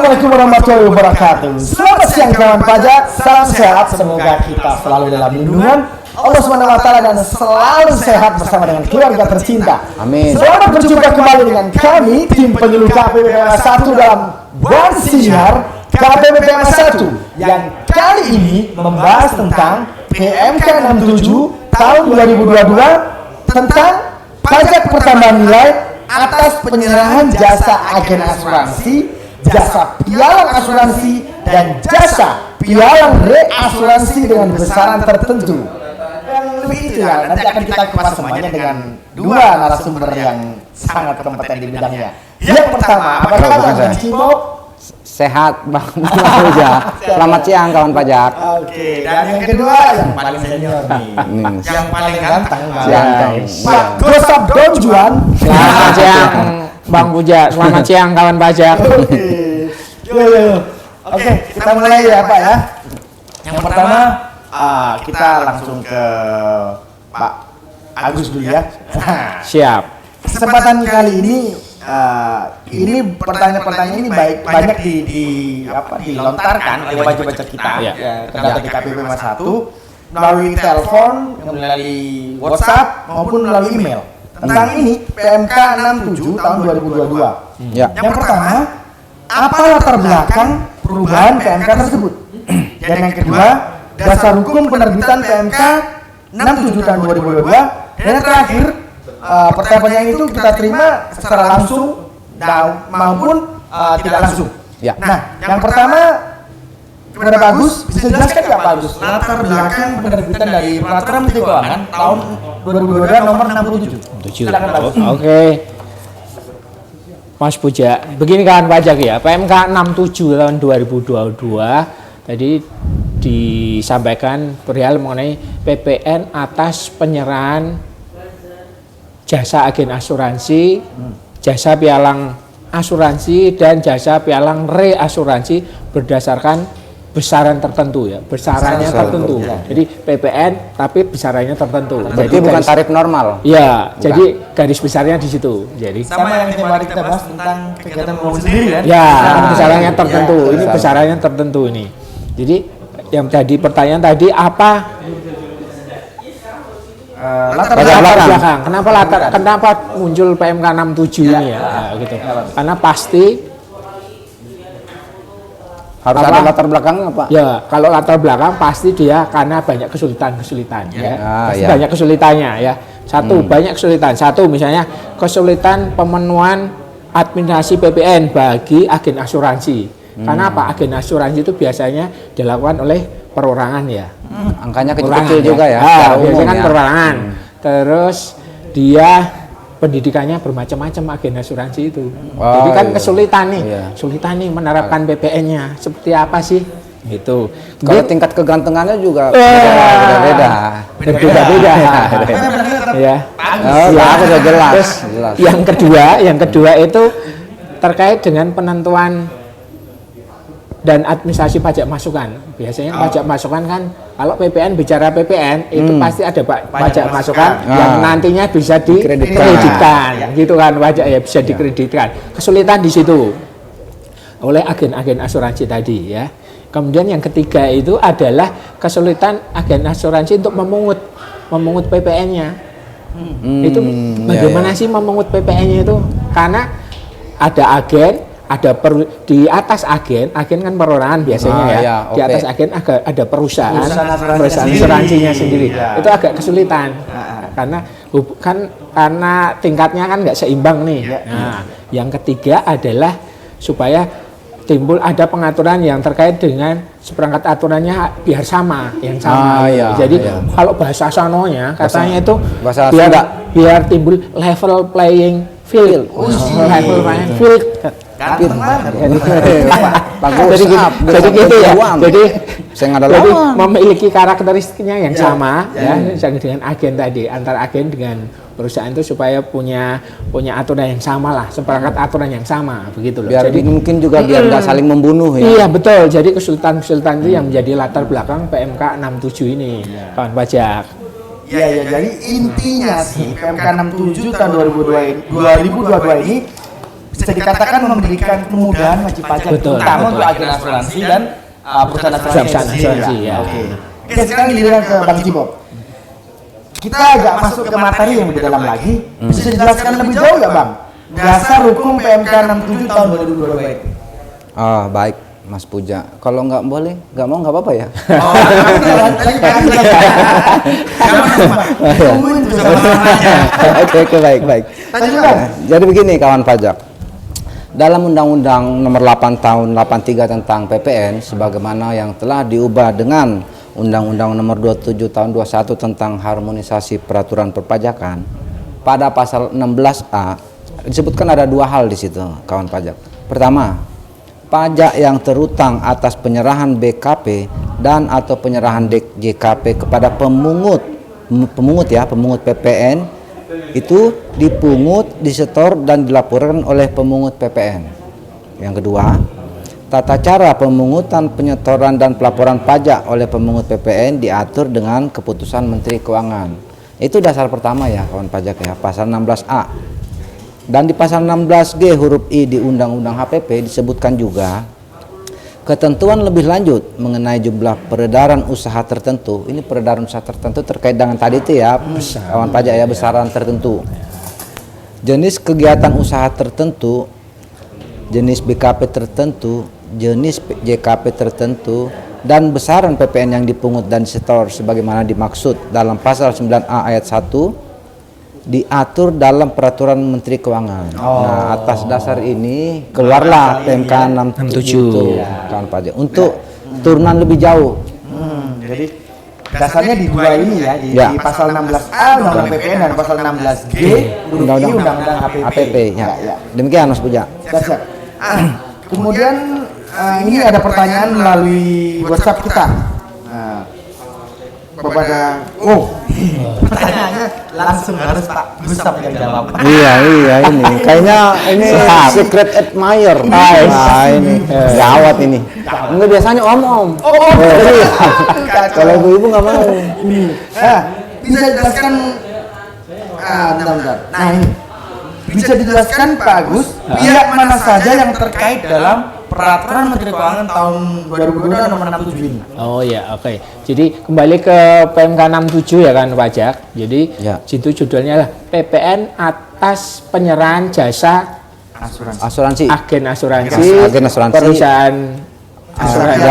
Assalamualaikum warahmatullahi wabarakatuh. Selamat siang kawan pajak, salam sehat. Semoga kita selalu dalam lindungan Allah SWT dan selalu sehat bersama dengan keluarga tercinta. Amin. Selamat berjumpa kembali dengan kami, tim penyuluh KPPMA 1 dalam Buan Sinyar KPPMA 1 yang kali ini membahas tentang PMK 67 tahun 2022 tentang pajak pertambahan nilai atas penyerahan jasa agen asuransi, jasa pialang asuransi, dan jasa pialang reasuransi dengan besaran tertentu. Yang lebih itu ya, nanti akan kita kupas semuanya dengan dua narasumber yang sangat kompeten di bidangnya. Yang pertama, apa kabar Bang Cimo? Sehat Bang Puja. Selamat siang kawan pajak. Oke, dan yang kedua yang paling senior nih, yang paling ganteng, Pak Gosap Don Juan. Selamat siang Bang Puja, selamat siang kawan pajak. Oke, kita mulai ya Pak ya. Yang pertama kita langsung ke Pak Agus dulu ya. Siap. Kesempatan kali ini pertanyaan-pertanyaan ini banyak dilontarkan oleh wajib-wajib kita Ya. ternyata di KPPMA 1 melalui telepon, melalui WhatsApp maupun melalui email tentang ini PMK 67 tahun 2022. Ya. Yang pertama, apa latar belakang perubahan PMK tersebut? Dan yang kedua, dasar hukum penerbitan PMK 67 tahun 2022. Dan yang terakhir, pertanyaan itu kita terima secara langsung maupun tidak langsung. Ya. Nah, yang pertama kepada Pak Agus, bisa jelaskan nggak Pak Agus latar belakang penerbitan dari Peraturan Menteri Keuangan tahun 2022 nomor 67? Silakan Pak Agus. Oke. Mas Puja, begini kawan pajak ya, PMK 67 tahun 2022 tadi disampaikan perihal mengenai PPN atas penyerahan jasa agen asuransi, jasa pialang asuransi, dan jasa pialang reasuransi berdasarkan besaran tertentu ya, besarannya tertentu. Jadi PPN tapi besarannya tertentu. Jadi bukan tarif normal. Ya, jadi garis besarnya di situ. Jadi Sama yang kemarin kita bahas tentang kegiatan umum sendiri kan? ya, besarannya tertentu. Ini besarannya tertentu ini. Jadi yang tadi pertanyaan tadi apa Latar belakang? Kenapa muncul PMK 67 ini ya? Gitu. Karena pasti Harus ada latar belakang apa? ya, kalau latar belakang pasti dia karena banyak kesulitan ya. Pasti ya. banyak kesulitannya ya. Banyak kesulitan. Misalnya kesulitan pemenuhan administrasi PPN bagi agen asuransi. Karena apa? Agen asuransi itu biasanya dilakukan oleh perorangan ya. Angkanya kecil-kecil juga ya. Biasanya kan perorangan. Terus dia pendidikannya bermacam-macam agen asuransi itu. Jadi kan kesulitan nih. Kesulitan nih menerapkan PPN-nya. Seperti apa sih? Gitu. Kalau tingkat kegantengannya juga beda-beda. Berbeda-beda. Ya. Sudah jelas. Terus yang kedua itu terkait dengan penentuan dan administrasi pajak masukan. Biasanya pajak masukan kan kalau PPN bicara PPN itu pasti ada pajak masukan yang nantinya bisa dikreditkan. Gitu kan, pajak ya bisa dikreditkan. Kesulitan di situ oleh agen-agen asuransi tadi ya. Kemudian yang ketiga itu adalah kesulitan agen asuransi untuk memungut PPN-nya. Itu bagaimana sih memungut PPN-nya itu? Karena ada agen, di atas agen kan perorangan biasanya di atas agen ada perusahaan asuransinya sendiri. Itu agak kesulitan karena tingkatnya kan nggak seimbang nih. Nah, yang ketiga adalah supaya timbul ada pengaturan yang terkait dengan seperangkat aturannya biar sama. Jadi kalau bahasa sanonya katanya itu biar timbul level playing field. Level playing field. Jadi gitu ya. Jadi memiliki karakteristiknya yang sama ya dengan agen tadi, antara agen dengan perusahaan itu supaya punya aturan yang sama lah, seperangkat aturan yang sama begitu loh. Jadi mungkin juga biar nggak saling membunuh ya. Iya betul. Jadi kesulitan itu yang menjadi latar belakang PMK 67 ini, kawan pajak. Ya, jadi intinya sih PMK 67 tahun 2022 ini bisa dikatakan memberikan kemudahan wajib pajak, Betul, terutama betul. untuk agen asuransi dan perusahaan asuransi. Perusahaan asuransi, ya. Oke, sekarang giliran ke Bang Cibob. Kita agak masuk ke materi yang lebih dalam lagi. Bisa dijelaskan lebih jauh nggak Bang? Dasar hukum PMK 67 tahun 2022 itu. Oh, baik, Mas Puja. Kalau nggak boleh, nggak mau nggak apa-apa ya. Oh, tungguin tuh sama namanya. Oke, baik. Tanya Bang. Jadi begini kawan pajak. Dalam Undang-Undang Nomor 8 Tahun 83 tentang PPN, sebagaimana yang telah diubah dengan Undang-Undang Nomor 27 Tahun 21 tentang harmonisasi peraturan perpajakan, pada pasal 16A disebutkan ada dua hal di situ, kawan pajak. Pertama, pajak yang terutang atas penyerahan BKP dan atau penyerahan JKP kepada pemungut PPN itu dipungut, disetor dan dilaporkan oleh pemungut PPN. Yang kedua, tata cara pemungutan, penyetoran dan pelaporan pajak oleh pemungut PPN diatur dengan keputusan Menteri Keuangan. Itu dasar pertama ya kawan pajak ya, pasal 16A. Dan di pasal 16G huruf I di Undang-Undang HPP disebutkan juga ketentuan lebih lanjut mengenai jumlah peredaran usaha tertentu. Ini peredaran usaha tertentu terkait dengan tadi itu ya, kawan pajak ya, besaran tertentu. Jenis kegiatan usaha tertentu, jenis BKP tertentu, jenis JKP tertentu, dan besaran PPN yang dipungut dan disetor sebagaimana dimaksud dalam pasal 9A ayat 1 diatur dalam peraturan Menteri Keuangan. Nah, atas dasar ini keluarlah PMK 67 itu, kawan pajak, untuk turunan lebih jauh. Jadi dasarnya di dua ini ya, di pasal 16A Undang-Undang PPN dan pasal 16G Undang-Undang HPP. Ya. Demikian Mas Puja. Siap. Kemudian ini ada pertanyaan melalui WhatsApp kita. Kepada pertanyaannya langsung harus Pak Gusap yang jawab. Iya ini kayaknya ini secret admirer. Ini gawat ini. Enggak biasanya om. Kalau ibu nggak mau. Bisa dijelaskan bentar. Nah ini bisa dijelaskan Pak Agus pihak mana saja yang terkait dalam peraturan Menteri Keuangan tahun 2022 nomor 67 ini. Oh ya, oke. Jadi kembali ke PMK 67 ya kan pajak. Jadi situ judulnya lah PPN atas penyerahan jasa asuransi. Agen asuransi, perusahaan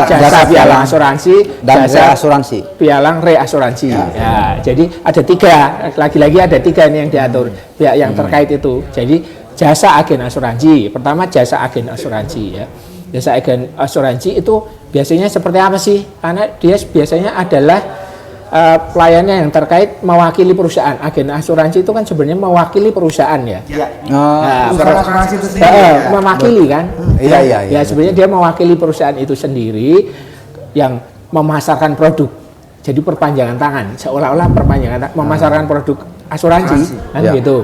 jasa pialang asuransi dan jasa asuransi. Pialang reasuransi. Ya, jadi ada tiga, lagi-lagi ada tiga ini yang diatur pihak yang terkait itu. Jadi jasa agen asuransi. Pertama jasa agen asuransi ya. Jasa agen asuransi itu biasanya seperti apa sih? Karena dia biasanya adalah pelayannya yang terkait mewakili perusahaan. Agen asuransi itu kan sebenarnya mewakili perusahaan ya. Perusahaan asuransi itu sendiri. Mewakili kan? Iya. Ya sebenarnya dia mewakili perusahaan itu sendiri yang memasarkan produk. Jadi perpanjangan tangan, seolah-olah perpanjangan tangan, memasarkan produk asuransi. Kan gitu.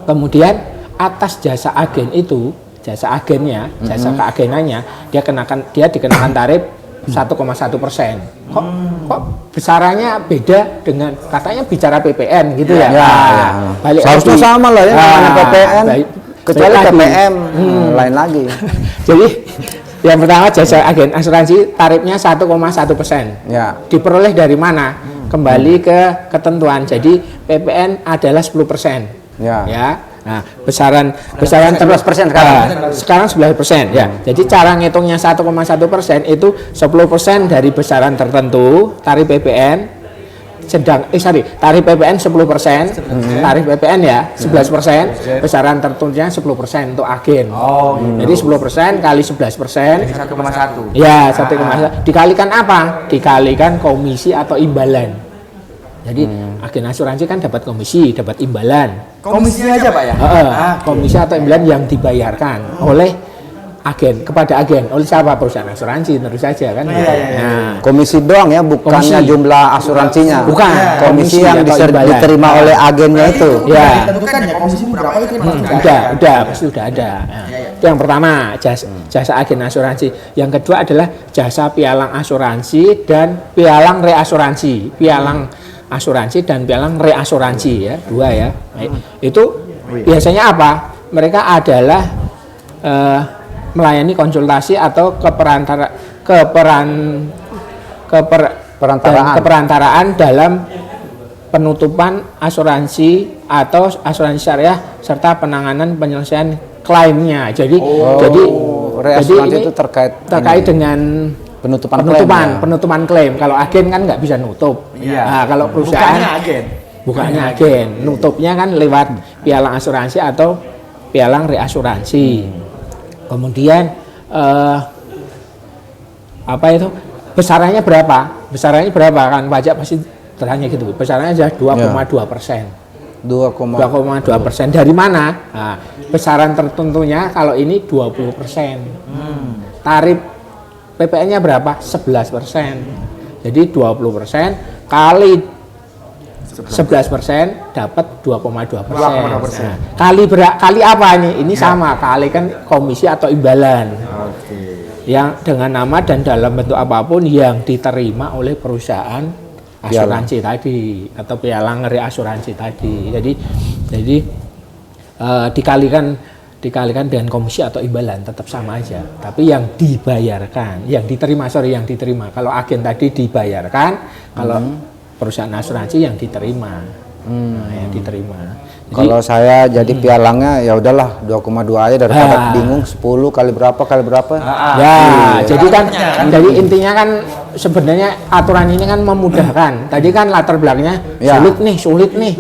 Kemudian atas jasa agen itu, jasa agennya, jasa keagenannya, dia dikenakan tarif 1,1%. Kok besarannya beda dengan katanya bicara PPN gitu ya? Balik seharusnya lagi. sama lah ya namanya PPN, kecuali TPM lain lagi. Jadi yang pertama jasa agen asuransi tarifnya 1,1%. Ya. Diperoleh dari mana? Kembali ke ketentuan. Jadi PPN adalah 10%. Ya. Nah, besaran 11% sekarang 11% ya. Jadi cara ngitungnya 1,1% itu 10% dari besaran tertentu tarif PPN. Tarif PPN 10%, tarif PPN ya 11%, besaran tertentunya 10% untuk agen. Jadi 10% kali 11%. 1,1. Ya, 1,1. Dikalikan apa? Dikalikan komisi atau imbalan. Jadi agen asuransi kan dapat komisi, dapat imbalan. Komisinya aja Pak ya? Komisi atau imbalan yang dibayarkan oleh agen kepada agen, oleh siapa? Perusahaan asuransi tentu saja kan. Nah, komisi doang ya, bukannya jumlah asuransinya. Bukan. Komisi yang diterima oleh agennya itu. Ya. Ditentukan ya komisi berapa itu Sudah ada. Itu yang pertama, jasa agen asuransi. Yang kedua adalah jasa pialang asuransi dan pialang reasuransi. Pialang asuransi dan pialang reasuransi ya, dua ya. Itu biasanya apa? mereka adalah melayani konsultasi atau keperantaraan dalam penutupan asuransi atau asuransi syariah serta penanganan penyelesaian klaimnya. Jadi reasuransi ini itu terkait dengan penutupan klaim. Kalau agen kan nggak bisa nutup. Iya. Nah, kalau perusahaan bukannya agen, nutupnya kan lewat pialang asuransi atau pialang reasuransi. Kemudian apa itu? Besarannya berapa? Besarannya berapa kan pajak pasti tertanya gitu. Besarannya adalah 2,2%. 2,2%. Dari mana? Nah, besaran tertentunya kalau ini 20%. Tarif PPN-nya berapa? 11%. Jadi 20% kali 11% dapat 2,2%. Nah, kali apa nih? Ini sama, kali kan komisi atau imbalan. Yang dengan nama dan dalam bentuk apapun yang diterima oleh perusahaan asuransi tadi atau pialang reasuransi tadi. Jadi dikalikan dengan komisi atau imbalan tetap sama aja. Tapi yang dibayarkan, yang diterima. Kalau agen tadi dibayarkan, kalau perusahaan asuransi yang diterima. Yang diterima. Jadi, kalau saya jadi pialangnya ya udahlah 2,2 aja daripada bingung 10 kali berapa. Jadi intinya kan sebenarnya aturan ini kan memudahkan. Tadi kan latar belakangnya sulit nih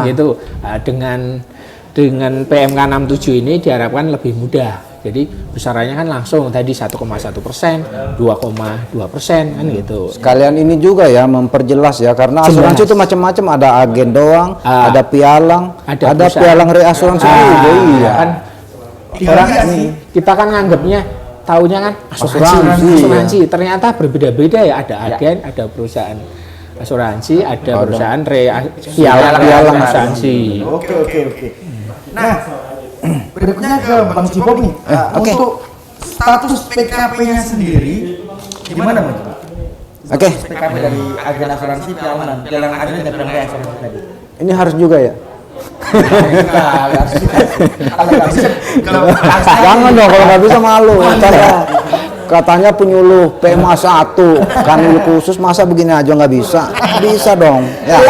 gitu. Dengan PMK 67 ini diharapkan lebih mudah. Jadi besarannya kan langsung tadi 1,1%, 2,2% kan gitu. Sekalian ini juga ya memperjelas ya, karena asuransi itu macam-macam, ada agen doang, ada pialang, ada pialang reasuransi juga. Iya. Kan kita kan nganggapnya taunya kan asuransi. Ternyata berbeda-beda ya, ada agen, ada perusahaan asuransi, ada perusahaan pialang asuransi. Oke. Nah, berikutnya ke Bang Cipok nih. Untuk status PKP-nya sendiri gimana Bang? Status PKP dari agen asuransi, pialang agen dan pialang asuransi tadi. Ini harus juga ya? Jangan dong, kalau nggak bisa malu. Katanya penyuluh PMA 1 kanwil khusus, masa begini aja nggak bisa? Bisa dong. Ya.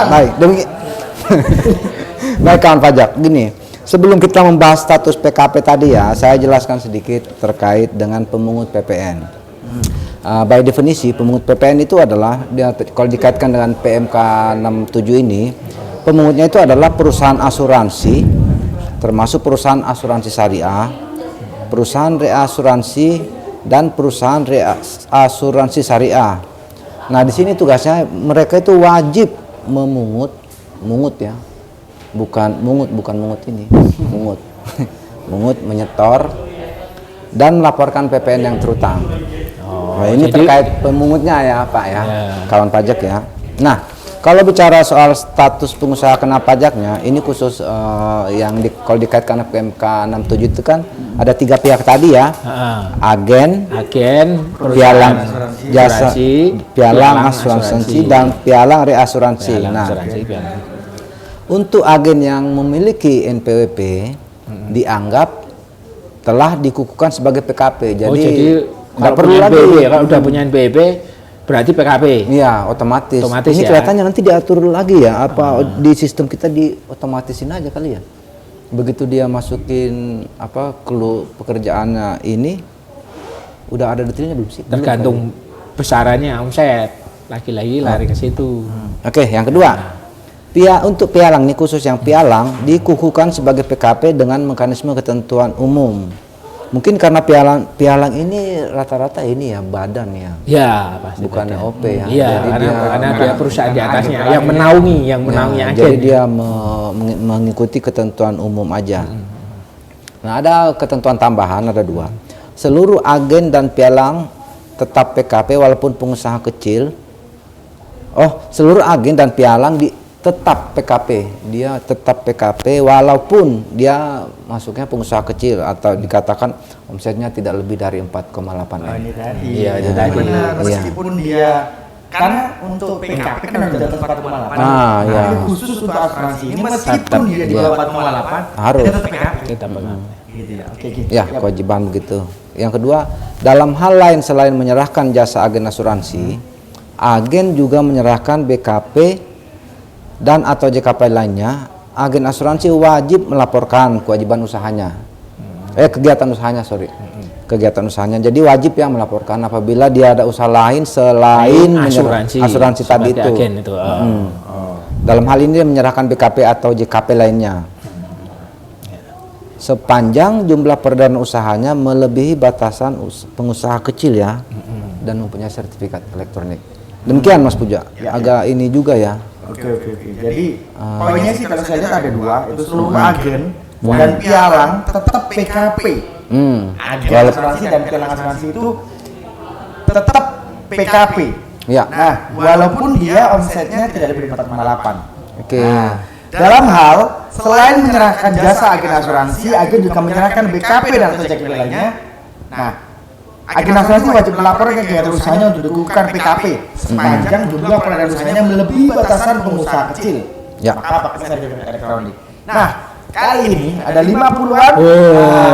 Baik, demikian. Baik kawan pajak, gini. Sebelum kita membahas status PKP tadi ya, saya jelaskan sedikit terkait dengan pemungut PPN. By definisi, pemungut PPN itu adalah, kalau dikaitkan dengan PMK 67 ini, pemungutnya itu adalah perusahaan asuransi, termasuk perusahaan asuransi syariah, perusahaan reasuransi, dan perusahaan reasuransi syariah. Nah, di sini tugasnya mereka itu wajib mungut ya. Bukan mungut ini, mungut, menyetor dan melaporkan PPN yang terutang. Nah, ini terkait pemungutnya ya Pak ya, kawan pajak ya. Nah, kalau bicara soal status pengusaha kena pajaknya, ini khusus kalau dikaitkan PMK 67 itu kan ada 3 pihak tadi ya, agen, pialang jasa, pialang asuransi dan pialang reasuransi. Nah, untuk agen yang memiliki NPWP dianggap telah dikukuhkan sebagai PKP. Jadi nggak perlu lagi. Kalau udah punya NPWP berarti PKP. Iya, otomatis ini ya. Kelihatannya nanti diatur lagi ya, apa di sistem kita diotomatisin aja kali ya. Begitu dia masukin clue pekerjaannya ini udah ada detailnya belum sih? Tergantung besarannya omset. Lagi-lagi lari ke situ. Oke, yang kedua. Untuk pialang nih, khusus yang pialang dikukuhkan sebagai PKP dengan mekanisme ketentuan umum. Mungkin karena pialang ini rata-rata ini ya badan ya. Ya, pasti. Bukan OP ya. Iya, karena dia perusahaan di atasnya yang menaungi agen. Jadi dia mengikuti ketentuan umum aja. Nah, ada ketentuan tambahan, ada 2. Seluruh agen dan pialang tetap PKP walaupun pengusaha kecil. Seluruh agen dan pialang tetap PKP, dia tetap PKP walaupun dia masuknya pengusaha kecil atau dikatakan omsetnya tidak lebih dari 4,8 M. Ini tadi. Iya, itu tadi. Meskipun dia Karena untuk PKP kan ada di atas 4,8. Ah, ya. Tapi khusus untuk asuransi ini meskipun dia di bawah 4,8 Harus. dia tetap PKP. Tetap PKP. Gitu ya. Oke, gitu. Ya, kewajiban begitu. Yang kedua, dalam hal lain selain menyerahkan jasa agen asuransi, agen juga menyerahkan BKP dan atau JKP lainnya. Agen asuransi wajib melaporkan kewajiban usahanya. Kegiatan usahanya, kegiatan usahanya. Jadi wajib ya melaporkan apabila dia ada usaha lain selain asuransi tadi itu. Agen itu. Dalam hal ini dia menyerahkan BKP atau JKP lainnya. Sepanjang jumlah peredaran usahanya melebihi batasan pengusaha kecil ya, dan mempunyai sertifikat elektronik. Demikian Mas Puja. Agak ini juga ya. Oke. Jadi poinnya sih kalau saya lihat ada dua, itu seluruh agen dan pialang tetap PKP. Agen asuransi dan pialang asuransi itu tetap PKP. Ya. Nah, walaupun dia omsetnya tidak lebih dari 4,8. Oke. Nah, dalam hal selain menyerahkan jasa agen asuransi, agen juga menyerahkan BKP dan atau JKP lainnya. Nah, agen asuransi wajib melaporkan kegiatan usahanya untuk dilakukan PKP sepanjang jumlah peredaran usahanya melebihi batasan pengusaha kecil. Ya. Maka pakai sertifikat elektronik. Nah, kali ini ada 50-an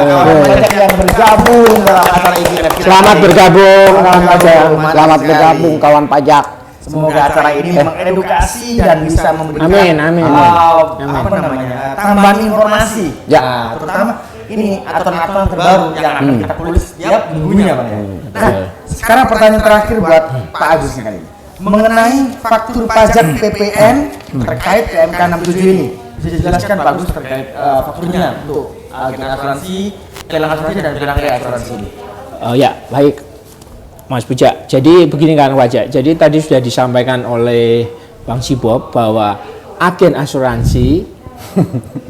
kawan pajak yang bergabung dalam acara ini. Selamat bergabung kawan pajak. Selamat bergabung kawan pajak. Semoga acara ini mengedukasi dan bisa memberikan Amin. apa namanya tambahan informasi. Ya. Nah, terutama ini aturan-aturan terbaru yang akan kita tulis setiap minggunya, Bang. Nah, sekarang pertanyaan terakhir buat Pak Agus nih kali ini. Mengenai faktur pajak PPN terkait PMK 67 ini. Bisa dijelaskan Pak Agus terkait fakturnya untuk agen asuransi, pialang asuransi dan pialang asuransi ini. Oh ya, baik Mas Puja. Jadi begini kan wajah. Jadi tadi sudah disampaikan oleh Bang Sibob bahwa agen asuransi,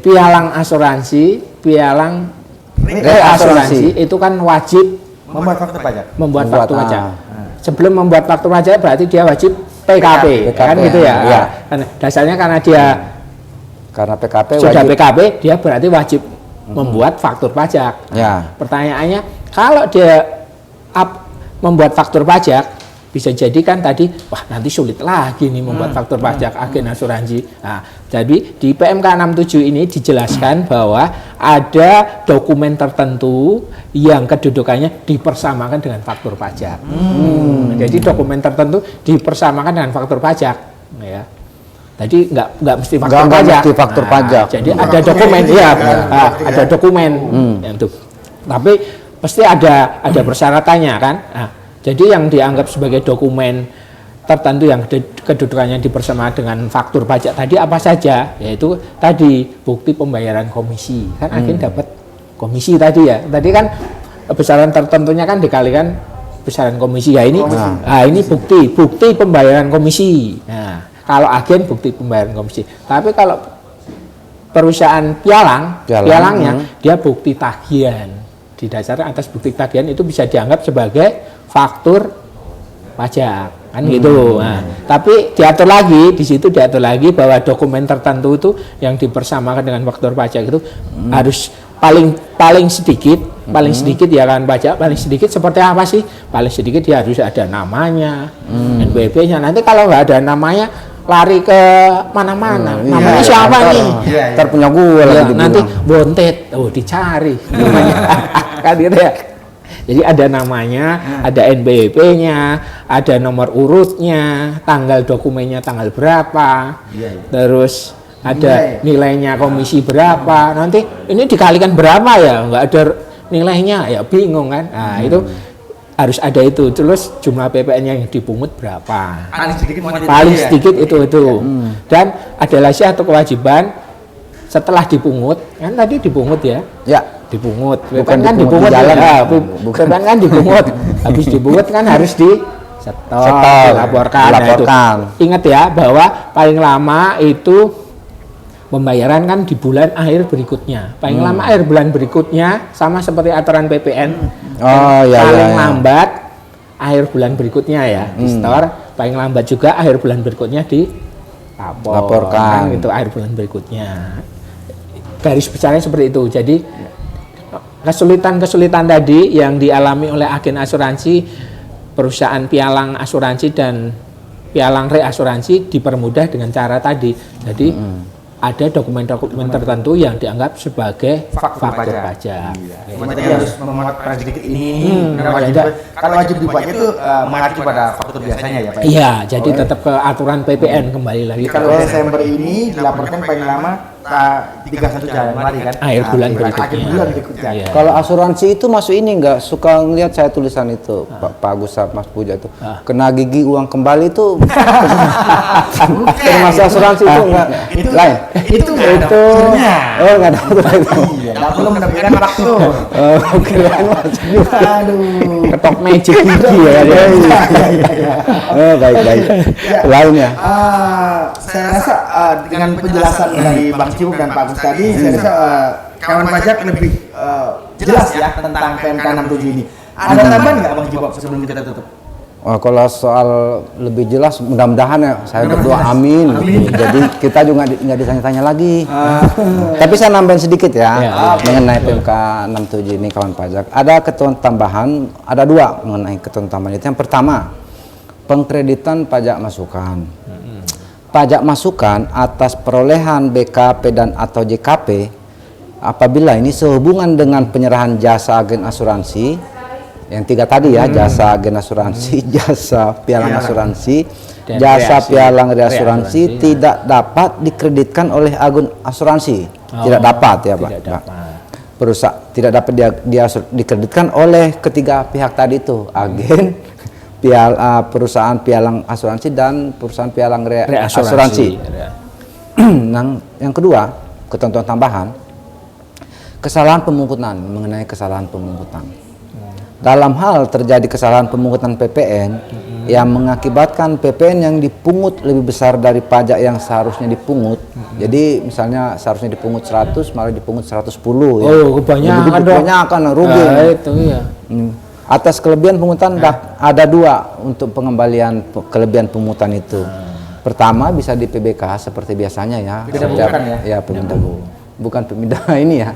pialang asuransi, pialang reasuransi itu kan wajib Membuat faktur pajak. membuat faktur pajak. Sebelum membuat faktur pajak berarti dia wajib PKP, kan gitu ya. Ya. Dasarnya karena dia Karena PKP sudah wajib. PKP, dia berarti wajib membuat faktur pajak. Ya. Pertanyaannya, kalau dia membuat faktur pajak, bisa jadi kan tadi, wah nanti sulit lagi nih membuat faktur pajak agen asuransi. Nah, jadi di PMK 67 ini dijelaskan bahwa ada dokumen tertentu yang kedudukannya dipersamakan dengan faktur pajak. Jadi dokumen tertentu dipersamakan dengan faktur pajak, ya. Tadi nggak mesti faktur pajak. Mesti faktur pajak. Jadi ada dokumen, ya, ada dokumen itu. Tapi pasti ada persyaratannya kan. Nah, jadi yang dianggap sebagai dokumen tertentu yang kedudukannya dipersamakan dengan faktur pajak tadi apa saja? Yaitu tadi bukti pembayaran komisi. Kan agen dapat komisi tadi ya. Tadi kan besaran tertentunya kan dikalikan besaran komisi ya ini. Nah, ini bukti pembayaran komisi. Nah, kalau agen bukti pembayaran komisi. Tapi kalau perusahaan pialangnya dia bukti tagihan. Didasarkan atas bukti tagihan itu bisa dianggap sebagai faktur pajak kan gitu. Nah, tapi diatur lagi di situ bahwa dokumen tertentu itu yang dipersamakan dengan faktur pajak itu harus paling sedikit ya kan pajak paling sedikit seperti apa sih? Paling sedikit dia harus ada namanya, NPWP-nya. Nanti kalau nggak ada namanya lari ke mana-mana. Namanya siapa nih? Terpunya gue lagi nanti bontet, dicari namanya. Kan gitu ya. Jadi ada namanya, ada NPWP-nya, ada nomor urutnya, tanggal dokumennya tanggal berapa, terus ada nilainya komisi berapa. Nanti ini dikalikan berapa ya? Nggak ada nilainya, ya bingung kan? Nah itu harus ada itu. Terus jumlah PPN yang dipungut berapa? Paling sedikit itu. Dan ada lagi satu kewajiban setelah dipungut, kan tadi dipungut ya? Ya. Dipungut. Bukan kan dipungut jalan. Bukan kan dipungut. Habis dipungut kan harus dilaporkan. Nah, itu. Ingat ya bahwa paling lama itu pembayaran kan di bulan akhir berikutnya. Paling lama akhir bulan berikutnya sama seperti aturan PPN. Paling lambat akhir bulan berikutnya ya di store. Paling lambat juga akhir bulan berikutnya dilaporkan. Kan itu akhir bulan berikutnya. Garis besarnya seperti itu. Jadi kesulitan tadi yang dialami oleh agen asuransi, perusahaan pialang asuransi dan pialang reasuransi dipermudah dengan cara tadi. Jadi ada dokumen-dokumen tertentu yang dianggap sebagai faktur pajak. Jadi harus memuat sedikit ini. Kalau wajib dibuatnya itu mengacu pada faktur biasanya ya Pak? Iya, jadi tetap ke aturan PPN kembali lagi. Kalau Desember ini dilaporkan paling lama 31 Januari kan? Akhir bulan berikutnya. Akhir bulan berikutnya. Iya. Kalau asuransi itu masuk ini nggak suka ngelihat saya tulisan itu Pak Agus Mas Puja itu kena gigi uang kembali itu termasuk asuransi itu nggak lain Itu oh nggak ada aturan itu nggak perlu mendapatkan faktur. oke lain maksudnya Aduh. Ketok magic gigi ya. baik lainnya Saya rasa dengan penjelasan dari Bang Cibuk dan Pak Agus tadi, saya rasa kawan pajak lebih jelas ya tentang PMK 67 ini. Ada tambahan nggak Bang Cibuk sebelum kita tutup? kalau soal lebih jelas mudah-mudahan ya saya berdoa amin. Jadi kita juga nggak ditanya-tanya lagi. Tapi saya nambahin sedikit ya mengenai PMK 67 ini kawan pajak. Ada ketentuan tambahan, ada dua mengenai ketentuan tambahan itu. Yang pertama, pengkreditan pajak masukan. Pajak masukan atas perolehan BKP dan atau JKP apabila ini sehubungan dengan penyerahan jasa agen asuransi yang tiga tadi ya, jasa agen asuransi, jasa pialang asuransi, dan jasa pialang reasuransi tidak dapat dikreditkan oleh agen asuransi. Tidak dapat ya Pak. Perusahaan tidak dapat dikreditkan oleh ketiga pihak tadi itu, agen, perusahaan pialang asuransi dan perusahaan pialang reasuransi. Yang kedua, ketentuan tambahan, kesalahan pemungutan, mengenai kesalahan pemungutan. Dalam hal terjadi kesalahan pemungutan PPN yang mengakibatkan PPN yang dipungut lebih besar dari pajak yang seharusnya dipungut. Jadi misalnya seharusnya dipungut 100 malah dipungut 110 ya. Oh, kebanyakan rugi. Itu ya. Atas kelebihan pungutan ada dua untuk pengembalian kelebihan pungutan itu. Pertama bisa di PBK seperti biasanya ya. Ya pemindah bukan pemindah ini ya.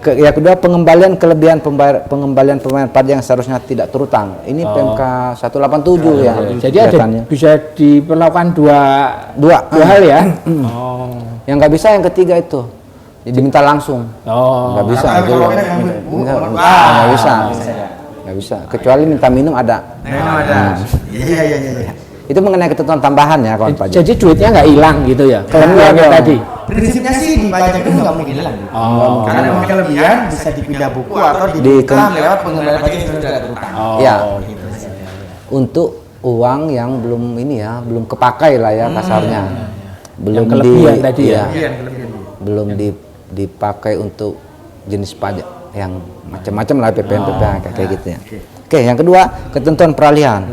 Yang kedua pengembalian kelebihan pengembalian pajak yang seharusnya tidak terutang. Ini PMK 187 ya. Jadi ada bisa diperlakukan dua hal ya. Yang nggak bisa yang ketiga itu. Diminta langsung. Nggak bisa. Nggak bisa. Kecuali minta minum ada. Iya. Itu mengenai ketentuan tambahan ya kawan pajak. Jadi duitnya nggak hilang gitu ya? Kelebihannya tadi. Prinsipnya sih di pajak itu nggak mungkin hilang. Karena memang kelebihan bisa dipindah buku atau diklaim lewat pengembalian pajak yang sudah tidak terutang. Ya. Untuk uang yang belum ini ya, belum kepakai lah ya kasarnya. Belum kelebihan tadi ya. Belum dipakai untuk jenis pajak yang macam-macam lah PPN kayak gitu ya. Oke, yang kedua ketentuan peralihan.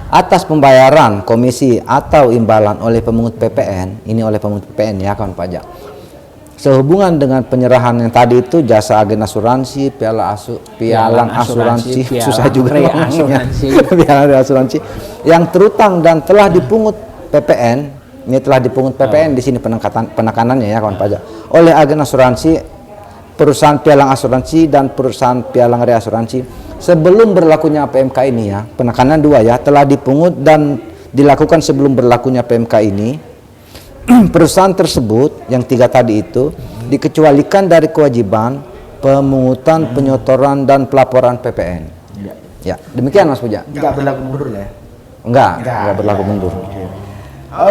Atas pembayaran komisi atau imbalan oleh pemungut PPN, ini oleh pemungut PPN ya kawan pajak. Sehubungan dengan penyerahan yang tadi itu jasa agen asuransi, pialang asuransi, susah juga pialang asuransi yang terutang dan telah dipungut PPN, ini telah dipungut PPN di sini penekanannya ya kawan pajak oleh agen asuransi, perusahaan pialang asuransi dan perusahaan pialang reasuransi sebelum berlakunya PMK ini ya, penekanan dua ya, telah dipungut dan dilakukan sebelum berlakunya PMK ini. Perusahaan tersebut yang tiga tadi itu dikecualikan dari kewajiban pemungutan, penyotoran dan pelaporan PPN. Ya, demikian Mas Puja. Enggak berlaku mundur ya? Enggak berlaku mundur.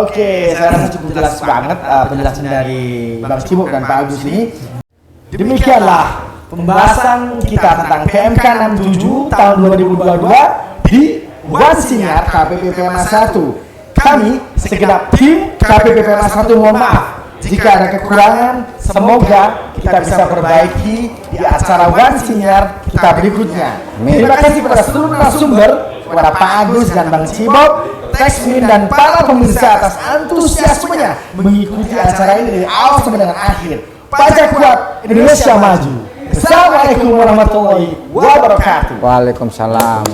Oke, saya rasa cukup jelas banget penjelasan dari Bang Cibuk dan Pak Agus ini. Demikianlah pembahasan kita tentang PMK 67 tahun 2022 di One Sinyar KPP PMA 1. Kami segenap tim KPP PMA 1 mohon maaf jika ada kekurangan, semoga kita bisa perbaiki di acara One Sinyar kita berikutnya. Terima kasih kepada seluruh narasumber, kepada Pak Agus dan Bang Cibuk, Tekmin dan para pemirsa atas antusiasmenya mengikuti acara ini dari awal sampai dengan akhir. Pajak kuat, Indonesia maju. Assalamualaikum warahmatullahi wabarakatuh. Waalaikumsalam.